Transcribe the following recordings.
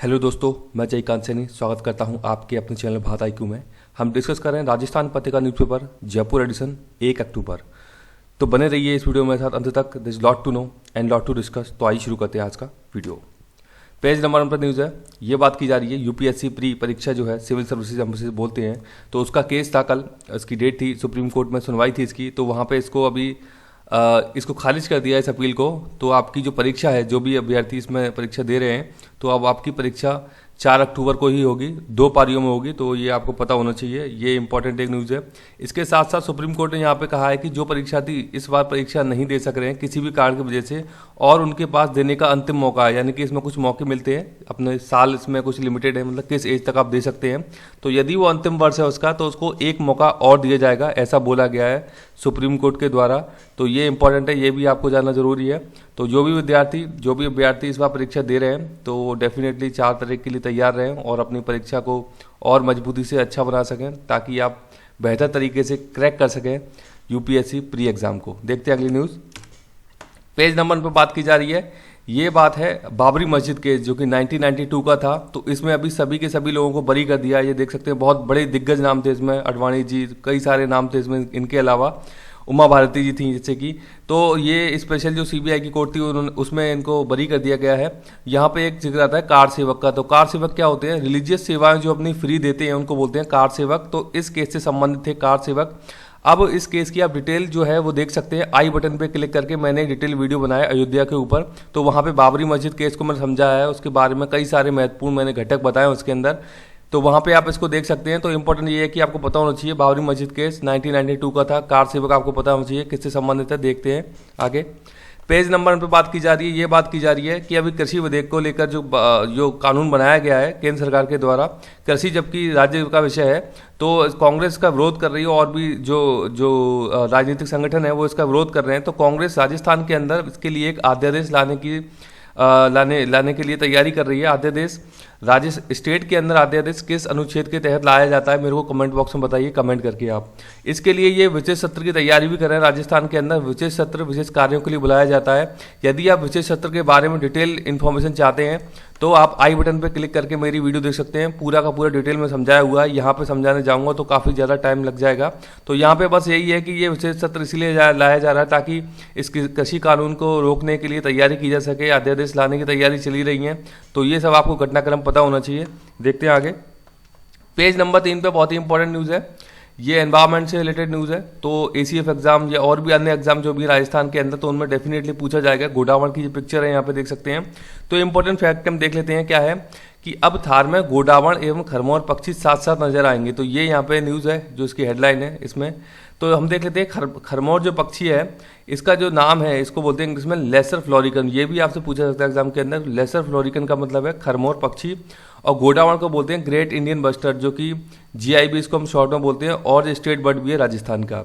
Hello दोस्तों, मैं जयकांत सैनी स्वागत करता हूं आपके अपने चैनल भारत IQ में। हम डिस्कस कर रहे हैं राजस्थान पत्रिका न्यूज़पेपर जयपुर एडिशन 1 अक्टूबर। तो बने रहिए इस वीडियो में साथ अंत तक। This lot to know and lot to discuss. तो आइए शुरू करते हैं आज का वीडियो। पेज नंबर 1 पर न्यूज़ है, ये बात की जा रही है UPSC प्री परीक्षा जो है सिविल सर्विसेज हम इसे बोलते हैं, तो उसका केस था कल, इसकी डेट थी, सुप्रीम कोर्ट में सुनवाई थी इसकी। तो वहाँ पे इसको अभी इसको खारिज कर दिया इस अपील को। तो आपकी जो परीक्षा है, जो भी अभ्यर्थी इसमें परीक्षा दे रहे हैं, तो अब आपकी परीक्षा 4 अक्टूबर को ही होगी, 2 पारियों में होगी। तो ये आपको पता होना चाहिए, ये इंपॉर्टेंट एक न्यूज़ है। इसके साथ साथ सुप्रीम कोर्ट ने यहाँ पे कहा है कि जो परीक्षार्थी इस बार परीक्षा नहीं दे सक रहे हैं किसी भी कारण की वजह से, और उनके पास देने का अंतिम मौका है, यानी कि इसमें कुछ मौके मिलते हैं, अपने साल इसमें कुछ लिमिटेड है, मतलब किस एज तक आप दे सकते हैं। तो यदि वो अंतिम वर्ष है उसका, तो उसको एक मौका और दिया जाएगा, ऐसा बोला गया है सुप्रीम कोर्ट के द्वारा। तो ये इंपॉर्टेंट है, ये भी आपको जानना जरूरी है। तो जो भी अभ्यर्थी इस बार परीक्षा दे रहे हैं, तो डेफिनेटली 4 तारीख के लिए तैयार रहें और अपनी परीक्षा को और मजबूती से अच्छा बना सकें, ताकि आप बेहतर तरीके से क्रैक कर सकें UPSC प्री एग्जाम को। देखते हैं अगली न्यूज़। पेज नंबर पर बात की जा रही है, ये बात है बाबरी मस्जिद केस जो कि 1992 का था। तो इसमें अभी सभी के सभी लोगों को बरी कर दिया है। ये देख सकते हैं, बहुत बड़े दिग्गज नाम थे इसमें, अडवाणी जी, कई सारे नाम थे इसमें, इनके अलावा उमा भारती जी थी जैसे कि। तो ये स्पेशल जो CBI की कोर्ट थी उसमें इनको बरी कर दिया गया है। यहाँ पे एक जिक्र आता है कार सेवक का। तो कार सेवक क्या होते हैं? रिलीजियस सेवाएं जो अपनी फ्री देते हैं उनको बोलते हैं कार सेवक। तो इस केस से संबंधित थे कार सेवक। अब इस केस की आप डिटेल जो है वो देख सकते हैं, आई बटन पे क्लिक करके मैंने डिटेल वीडियो बनाया अयोध्या के ऊपर। तो वहाँ पे बाबरी मस्जिद केस को मैंने समझाया है, उसके बारे में कई सारे महत्वपूर्ण मैंने घटक बताए उसके अंदर। तो वहाँ पे आप इसको देख सकते हैं। तो इंपॉर्टेंट ये है कि आपको पता होना चाहिए बाबरी मस्जिद केस 1992 का था, कार सेवक आपको पता होना चाहिए किससे संबंधित है। देखते हैं आगे। पेज नंबर पर बात की जा रही है, ये बात की जा रही है कि अभी कृषि विधेयक को लेकर जो कानून बनाया गया है केंद्र सरकार के द्वारा, कृषि जबकि राज्य का विषय है, तो कांग्रेस का विरोध कर रही है और भी जो राजनीतिक संगठन है वो इसका विरोध कर रहे हैं। तो कांग्रेस राजस्थान के अंदर इसके लिए एक अध्यादेश लाने के लिए तैयारी कर रही है। अध्यादेश स्टेट के अंदर अध्यादेश किस अनुच्छेद के तहत लाया जाता है, मेरे को कमेंट बॉक्स में बताइए, कमेंट करके आप। इसके लिए ये विशेष सत्र की तैयारी भी कर रहे हैं। राजस्थान के अंदर विशेष सत्र विशेष कार्यों के लिए बुलाया जाता है। यदि आप विशेष सत्र के बारे में डिटेल इन्फॉर्मेशन चाहते हैं तो आप आई बटन पर क्लिक करके मेरी वीडियो देख सकते हैं, पूरा का पूरा डिटेल में समझाया हुआ है। यहाँ पे समझाने जाऊँगा तो काफ़ी ज़्यादा टाइम लग जाएगा। तो यहाँ पे बस यही है कि ये विशेष सत्र इसलिए लाया जा रहा है ताकि इस कृषि कानून को रोकने के लिए तैयारी की जा सके, अध्यादेश लाने की तैयारी चली रही है। तो ये सब आपको घटनाक्रम पता होना चाहिए। देखते हैं आगे। पेज नंबर 3 पे बहुत ही इंपॉर्टेंट न्यूज़ है, ये एनवायरमेंट से रिलेटेड न्यूज़ है। तो ACF एग्जाम या और भी अन्य एग्जाम जो भी राजस्थान के अंदर, तो उनमें डेफिनेटली पूछा जाएगा। गोडावण की जो पिक्चर है यहाँ पे देख सकते हैं। तो इंपॉर्टेंट फैक्ट हम देख लेते हैं क्या है कि अब थार में गोडावण एवं खरमोर पक्षी साथ साथ नजर आएंगे। तो ये यहाँ पे न्यूज़ है जो इसकी हेडलाइन है इसमें। तो हम देख लेते हैं खरमोर जो पक्षी है, इसका जो नाम है इसको बोलते हैं इंग्लिश में लेसर फ्लोरिकन। ये भी आपसे पूछा जाता है एग्जाम के अंदर। लेसर फ्लोरिकन का मतलब है खरमोर पक्षी, और गोडावण को बोलते हैं ग्रेट इंडियन बस्टर्ड, जो कि GI भी इसको हम शॉर्ट में बोलते हैं, और स्टेट बर्ड भी है राजस्थान का।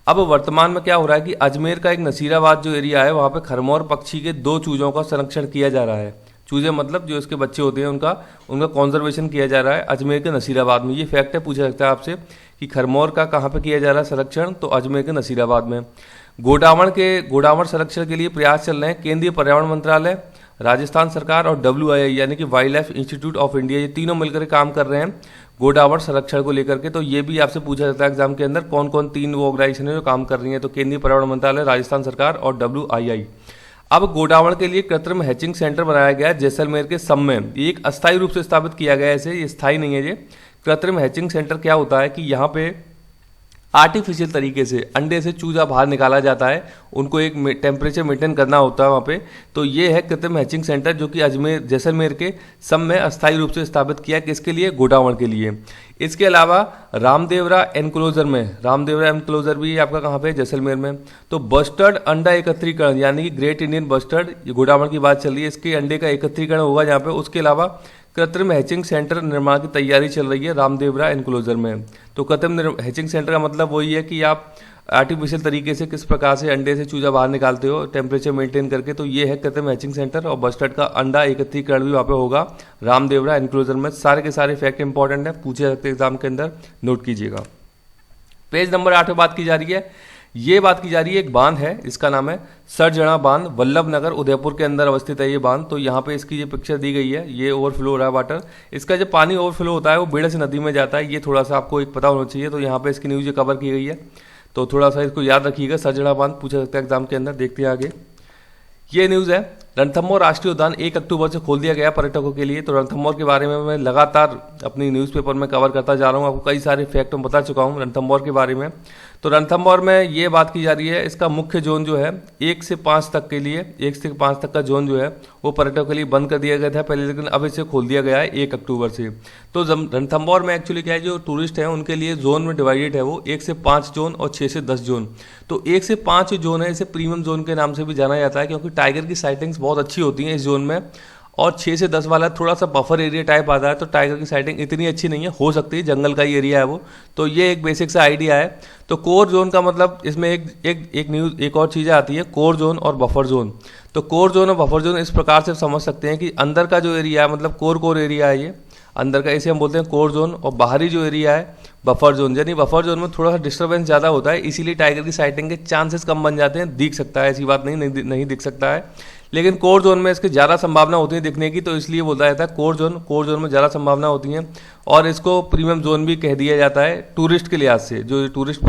अब वर्तमान में क्या हो रहा है कि अजमेर का एक नसीराबाद जो एरिया है, वहाँ पे खरमोर पक्षी के 2 चूजों का संरक्षण किया जा रहा है। चूजे मतलब जो इसके बच्चे होते हैं उनका कॉन्जर्वेशन किया जा रहा है अजमेर के नसीराबाद में। ये फैक्ट है, पूछा सकता है आपसे कि खरमोर का कहाँ पे किया जा रहा है संरक्षण, तो अजमेर के नसीराबाद में। गोडावण संरक्षण के लिए प्रयास चल रहे हैं। केंद्रीय पर्यावरण मंत्रालय, राजस्थान सरकार और WII यानी कि wild life institute of India, ये तीनों मिलकर काम कर रहे हैं गोडावण संरक्षण को लेकर के। तो ये भी आपसे पूछा जाता है एग्जाम के अंदर, कौन कौन 3 वो ऑर्गेनाइजेशन है जो काम कर रही हैं। तो केंद्रीय पर्यावरण मंत्रालय, राजस्थान सरकार और WII। अब गोडावण के लिए कृत्रिम हैचिंग सेंटर बनाया गया है जैसलमेर के सम में। ये एक अस्थायी रूप से स्थापित किया गया है, ऐसे ये स्थायी नहीं है। ये कृत्रिम हैचिंग सेंटर क्या होता है कि यहाँ पे आर्टिफिशियल तरीके से अंडे से चूजा बाहर निकाला जाता है, उनको एक टेम्परेचर मेंटेन करना होता है वहाँ पे। तो ये है कृत्रिम हैचिंग सेंटर जो कि जैसलमेर के सम में अस्थायी रूप से स्थापित किया। किसके लिए? गोडावण के लिए। इसके अलावा रामदेवरा एनक्लोजर भी आपका कहाँ पे? जैसलमेर में। तो बस्टर्ड अंडा एकत्रीकरण यानी कि ग्रेट इंडियन बस्टर्ड, गोडावण की बात चल रही है, इसके अंडे का एकत्रीकरण होगा यहाँ पे। उसके अलावा कृत्रिम हैचिंग सेंटर निर्माण की तैयारी चल रही है रामदेवरा एनक्लोजर में। तो कृत्रिम हैचिंग सेंटर का मतलब वही है कि आप आर्टिफिशियल तरीके से किस प्रकार से अंडे से चूजा बाहर निकालते हो टेम्परेचर मेंटेन करके। तो ये है कृत्रिम हैचिंग सेंटर, और बस्टर्ड का अंडा एकत्रीकरण भी वहाँ पे होगा रामदेवरा एनक्लोजर में। सारे के सारे फैक्ट इंपॉर्टेंट है, पूछे जाते एग्जाम के अंदर, नोट कीजिएगा। पेज नंबर 8 पे बात की जा रही है, ये बात की जा रही है, एक बांध है, इसका नाम है सरजणा बांध, वल्लभ नगर उदयपुर के अंदर अवस्थित है ये बांध। तो यहाँ पे इसकी ये पिक्चर दी गई है, ये ओवरफ्लो हो रहा है वाटर। इसका जो पानी ओवरफ्लो होता है वो बेड़े से नदी में जाता है, ये थोड़ा सा आपको एक पता होना चाहिए। तो यहाँ पे इसकी न्यूज़ कवर की गई है, तो थोड़ा सा इसको याद रखिएगा। सरजणा बांध पूछा सकता है एग्जाम के अंदर। देखते हैं आगे, ये न्यूज़ है, रणथंभौर राष्ट्रीय उद्यान 1 अक्टूबर से खोल दिया गया पर्यटकों के लिए। तो रणथंभौर के बारे में मैं लगातार अपनी न्यूज़पेपर में कवर करता जा रहा हूँ, आपको कई सारे फैक्ट मैं बता चुका हूँ रणथंभौर के बारे में। तो रणथंभौर में ये बात की जा रही है, इसका मुख्य जोन जो है 1 से 5 तक के लिए, 1 से 5 तक का जोन जो है वो पर्यटकों के लिए बंद कर दिया गया था पहले, लेकिन अब इसे खोल दिया गया है 1 अक्टूबर से। तो रणथंभौर में एक्चुअली क्या है, जो टूरिस्ट हैं उनके लिए जोन में डिवाइडेड है वो 1 से 5 जोन और 6 से 10 जोन। तो 1 से 5 जोन है, इसे प्रीमियम जोन के नाम से भी जाना जाता है, क्योंकि टाइगर की साइटिंग्स बहुत अच्छी होती हैं इस जोन में। और 6 से 10 वाला थोड़ा सा बफर एरिया टाइप आता है, तो टाइगर की साइटिंग इतनी अच्छी नहीं है, हो सकती है, जंगल का ही एरिया है वो। तो ये एक बेसिक सा आइडिया है। तो कोर जोन का मतलब इसमें एक और चीज़ें आती है, कोर जोन और बफर जोन। तो कोर जोन और बफर जोन इस प्रकार से समझ सकते हैं कि अंदर का जो एरिया है, मतलब कोर एरिया है ये अंदर का, इसे हम बोलते हैं कोर जोन, और बाहरी जो एरिया है बफर जोन। यानी बफर जोन में थोड़ा सा डिस्टर्बेंस ज़्यादा होता है, इसीलिए टाइगर की साइटिंग के चांसेस कम बन जाते हैं। दिख सकता है, ऐसी बात नहीं दिख सकता है, लेकिन कोर जोन में इसकी ज़्यादा संभावना होती है दिखने की, तो इसलिए बोला जाता है कोर जोन में ज़्यादा संभावना होती है। और इसको प्रीमियम जोन भी कह दिया जाता है टूरिस्ट के लिहाज से, जो टूरिस्ट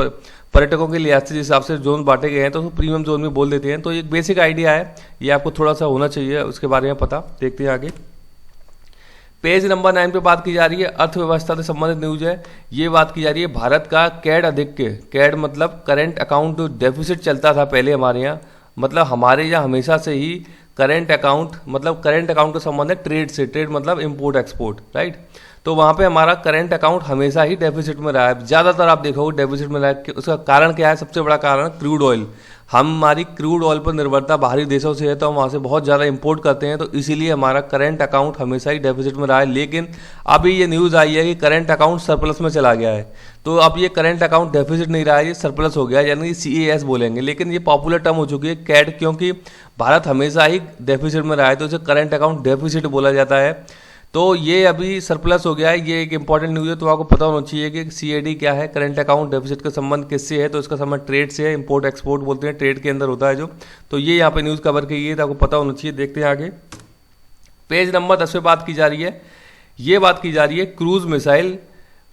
पर्यटकों के लिहाज से जिस हिसाब से जोन बांटे गए हैं, तो उसको प्रीमियम जोन भी बोल देते हैं। तो एक बेसिक आइडिया है, ये आपको थोड़ा सा होना चाहिए उसके बारे में पता। देखते हैं आगे, पेज नंबर 9 पे बात की जा रही है, अर्थव्यवस्था से संबंधित न्यूज है। ये बात की जा रही है भारत का कैड अधिक्य, कैड मतलब करेंट अकाउंट डेफिसिट चलता था पहले हमारे यहाँ, मतलब हमारे यहाँ हमेशा से ही करेंट अकाउंट, मतलब करेंट अकाउंट का संबंध है ट्रेड से, ट्रेड मतलब इंपोर्ट एक्सपोर्ट, राइट। तो वहाँ पे हमारा करेंट अकाउंट हमेशा ही डेफिसिट में रहा है, ज़्यादातर आप देखोगे डेफिसिट में रहा है। उसका कारण क्या है, सबसे बड़ा कारण क्रूड ऑयल। हमारी क्रूड ऑयल पर निर्भरता बाहरी देशों से है, तो हम वहाँ से बहुत ज़्यादा इंपोर्ट करते हैं, तो इसीलिए हमारा करंट अकाउंट हमेशा ही डेफिसिट में रहा है। लेकिन अभी ये न्यूज़ आई है कि करंट अकाउंट सरप्लस में चला गया है, तो अब ये करंट अकाउंट डेफिसिट नहीं रहा है, ये सरप्लस हो गया है, यानी CAS बोलेंगे। लेकिन ये पॉपुलर टर्म हो चुकी है कैड, क्योंकि भारत हमेशा ही डेफिसिट में रहा है, तो इसे करंट अकाउंट डेफिसिट बोला जाता है। तो ये अभी सरप्लस हो गया है, ये एक इंपॉर्टेंट न्यूज़ है। तो आपको पता होना चाहिए कि CAD क्या है, करंट अकाउंट डेफिसिट का संबंध किससे है, तो इसका संबंध ट्रेड से है, इंपोर्ट एक्सपोर्ट बोलते हैं, ट्रेड के अंदर होता है जो। तो ये यहाँ पे न्यूज़ कवर की गई है, तो आपको पता होना चाहिए। देखते हैं आगे, पेज नंबर 10 पे बात की जा रही है, ये बात की जा रही है cruise missile,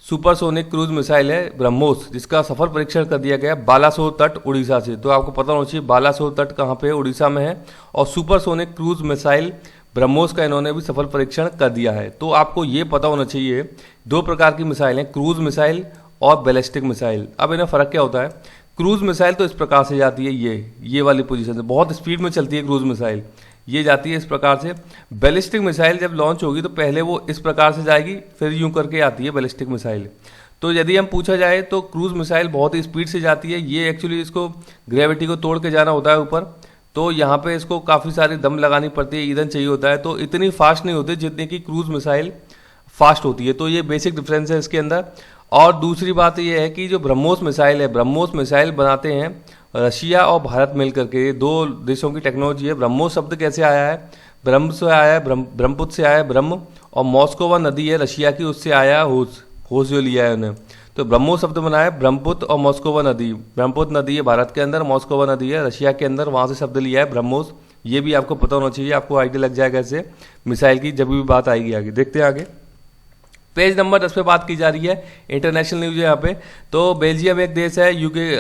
supersonic cruise missile है ब्रह्मोस, जिसका सफल परीक्षण कर दिया गया बालासोर तट उड़ीसा से। तो आपको पता होना चाहिए बालासोर तट कहाँ पे, उड़ीसा में है। और सुपरसोनिक क्रूज मिसाइल ब्रह्मोस का इन्होंने भी सफल परीक्षण कर दिया है। तो आपको ये पता होना चाहिए, 2 प्रकार की मिसाइल हैं, क्रूज मिसाइल और बैलिस्टिक मिसाइल। अब इनमें फ़र्क क्या होता है, क्रूज मिसाइल तो इस प्रकार से जाती है, ये वाली पोजीशन से बहुत स्पीड में चलती है क्रूज मिसाइल, ये जाती है इस प्रकार से। बैलिस्टिक मिसाइल जब लॉन्च होगी तो पहले वो इस प्रकार से जाएगी, फिर यूं करके आती है बैलिस्टिक मिसाइल। तो यदि हम पूछा जाए तो क्रूज मिसाइल बहुत ही स्पीड से जाती है, ये एक्चुअली इसको ग्रेविटी को तोड़ के जाना होता है ऊपर, तो यहाँ पे इसको काफ़ी सारी दम लगानी पड़ती है, ईंधन चाहिए होता है, तो इतनी फास्ट नहीं होती जितनी कि क्रूज मिसाइल फास्ट होती है। तो ये बेसिक डिफरेंस है इसके अंदर। और दूसरी बात ये है कि जो ब्रह्मोस मिसाइल है, ब्रह्मोस मिसाइल बनाते हैं रशिया और भारत मिलकर के, 2 देशों की टेक्नोलॉजी है। ब्रह्मोस शब्द कैसे आया है, ब्रह्म से आया है, ब्रह्मपुत्र से आया है ब्रह्म, और मॉस्कोवा नदी है रशिया की, उससे आया होश जो लिया है उन्हें। तो ब्रह्मोस शब्द बना है ब्रह्मपुत्र और मॉस्कोवा नदी, ब्रह्मपुत्र नदी है भारत के अंदर, मॉस्कोवा नदी है रशिया के अंदर, वहाँ से शब्द लिया है ब्रह्मोस। ये भी आपको पता होना चाहिए, आपको आइडिया लग जाएगा ऐसे मिसाइल की जब भी बात आएगी आगे। देखते हैं आगे, पेज नंबर 10 पे बात की जा रही है, इंटरनेशनल न्यूज़ है यहाँ पे। तो बेल्जियम एक देश है यूके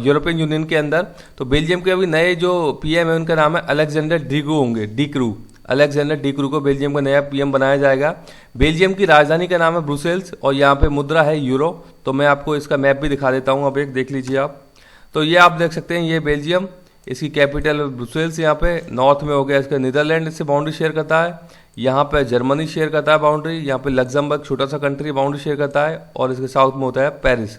यूरोपियन यूनियन के अंदर। तो बेल्जियम के अभी नए जो PM है उनका नाम है अलेक्जेंडर डिक्रू होंगे, डिक्रू, अलेक्जेंडर डिक्रू को बेल्जियम का नया PM बनाया जाएगा। बेल्जियम की राजधानी का नाम है ब्रुसेल्स, और यहाँ पे मुद्रा है यूरो। तो मैं आपको इसका मैप भी दिखा देता हूँ, अब एक देख लीजिए आप। तो ये आप देख सकते हैं, ये बेल्जियम, इसकी कैपिटल ब्रुसेल्स, यहाँ पे नॉर्थ में हो गया इसका नीदरलैंड, इससे बाउंड्री शेयर करता है। यहाँ पे जर्मनी शेयर करता है बाउंड्री, यहाँ पे लग्जमबर्ग छोटा सा कंट्री बाउंड्री शेयर करता है, और इसके साउथ में होता है पेरिस,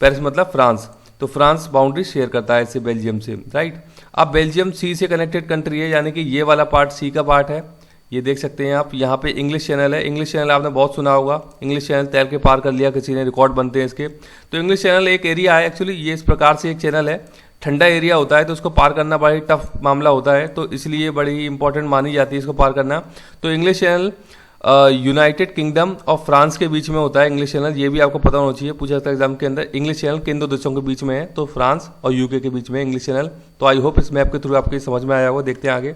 पेरिस मतलब फ्रांस। तो फ्रांस बाउंड्री शेयर करता है इससे बेल्जियम से, राइट। अब बेल्जियम सी से कनेक्टेड कंट्री है, यानी कि ये वाला पार्ट सी का पार्ट है, ये देख सकते हैं आप। यहाँ पे इंग्लिश चैनल है, इंग्लिश चैनल आपने बहुत सुना होगा, इंग्लिश चैनल तैर के पार कर लिया किसी ने, रिकॉर्ड बनते हैं इसके। तो इंग्लिश चैनल एक एरिया है एक्चुअली, ये इस प्रकार से एक चैनल है, ठंडा एरिया होता है, तो उसको पार करना बड़ा ही टफ मामला होता है, तो इसलिए बड़ी ही इंपॉर्टेंट मानी जाती है इसको पार करना। तो इंग्लिश चैनल यूनाइटेड किंगडम और फ्रांस के बीच में होता है इंग्लिश चैनल, ये भी आपको पता होना चाहिए, पूछा जाता है एग्जाम के अंदर। इंग्लिश चैनल किन दो देशों के बीच में है, तो फ्रांस और यूके के बीच में इंग्लिश चैनल। तो आई होप इस मैप के थ्रू आपके समझ में आया होगा। देखते हैं आगे।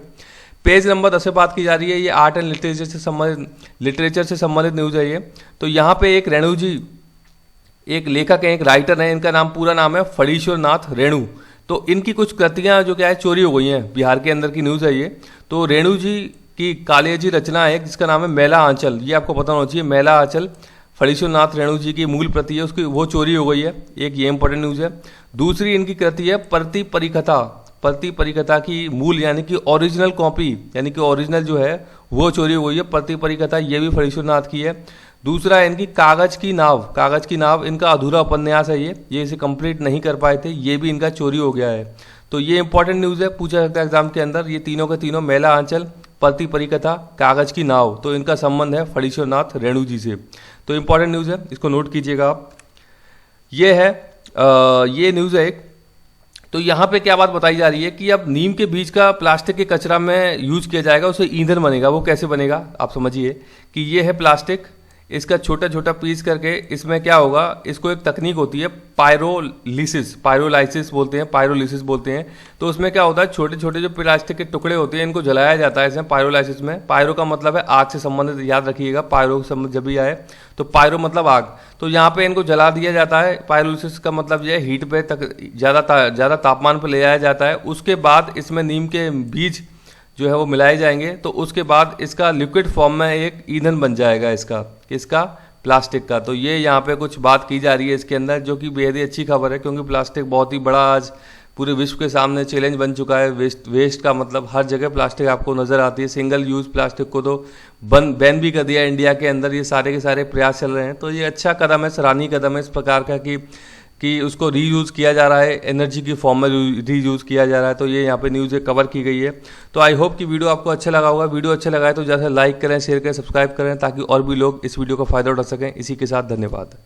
पेज नंबर 10 से बात की जा रही है, ये आर्ट एंड लिटरेचर से संबंधित न्यूज़ है ये। तो यहाँ पे एक रेणु जी, एक लेखक हैं, एक राइटर हैं, इनका पूरा नाम है फणीश्वर नाथ रेणु। तो इनकी कुछ कृतियाँ जो क्या है चोरी हो गई हैं, बिहार के अंदर की न्यूज़ है ये। तो रेणु जी की कालियाजी रचना है जिसका नाम है मैला आंचल, ये आपको पता होना चाहिए। मैला आंचल फणीश्वर नाथ रेणु जी की मूल प्रति है, उसकी वो चोरी हो गई है, एक ये इंपॉर्टेंट न्यूज़ है। दूसरी इनकी कृति है प्रति परिकथा, प्रति परिकथा की मूल यानी कि ओरिजिनल कॉपी, यानी कि ओरिजिनल जो है वो चोरी हो गई है। प्रति परिकथा ये भी फणीश्वर नाथ की है। दूसरा है इनकी कागज की नाव, कागज की नाव इनका अधूरा उपन्यास है ये इसे कंप्लीट नहीं कर पाए थे, ये भी इनका चोरी हो गया है। तो ये इंपॉर्टेंट न्यूज़ है, पूछा जाता है एग्जाम के अंदर। ये तीनों के तीनों मैला आंचल, प्रति परिकथा, कागज की नाव, तो इनका संबंध है फणीश्वर नाथ रेणु जी से। तो इंपॉर्टेंट न्यूज़ है, इसको नोट कीजिएगा आप। ये है ये न्यूज़ है एक। तो यहाँ पे क्या बात बताई जा रही है कि अब नीम के बीज का प्लास्टिक के कचरा में यूज किया जाएगा, उससे ईंधन बनेगा। वो कैसे बनेगा आप समझिए कि ये है प्लास्टिक, इसका छोटा छोटा पीस करके इसमें क्या होगा, इसको एक तकनीक होती है पायरोलाइसिस बोलते हैं। तो उसमें क्या होता है, छोटे छोटे जो प्लास्टिक के टुकड़े होते हैं इनको जलाया जाता है इसमें पायरोलाइसिस में। पायरो का मतलब है आग से संबंधित, याद रखिएगा, पायरो शब्द जब भी आए तो पायरो मतलब आग। तो यहाँ पे इनको जला दिया जाता है। पायरोलाइसिस का मतलब ये हीट पे तक ज़्यादा तापमान पर ले जाया जाता है। उसके बाद इसमें नीम के बीज जो है वो मिलाए जाएंगे, तो उसके बाद इसका लिक्विड फॉर्म में एक ईंधन बन जाएगा इसका प्लास्टिक का। तो ये यहाँ पे कुछ बात की जा रही है इसके अंदर, जो कि बेहद ही अच्छी खबर है, क्योंकि प्लास्टिक बहुत ही बड़ा आज पूरे विश्व के सामने चैलेंज बन चुका है। वेस्ट का मतलब हर जगह प्लास्टिक आपको नज़र आती है। सिंगल यूज़ प्लास्टिक को तो बैन भी कर दिया इंडिया के अंदर। ये सारे के सारे प्रयास चल रहे हैं, तो ये अच्छा कदम है, सराहनीय कदम है इस प्रकार का कि उसको रीयूज़ किया जा रहा है, एनर्जी की फॉर्म में रीयूज़ किया जा रहा है। तो ये यहाँ पे न्यूज़ कवर की गई है। तो आई होप कि वीडियो आपको अच्छा लगा होगा। वीडियो अच्छा लगा है तो जैसे लाइक करें, शेयर करें, सब्सक्राइब करें, ताकि और भी लोग इस वीडियो का फ़ायदा उठा सकें। इसी के साथ धन्यवाद।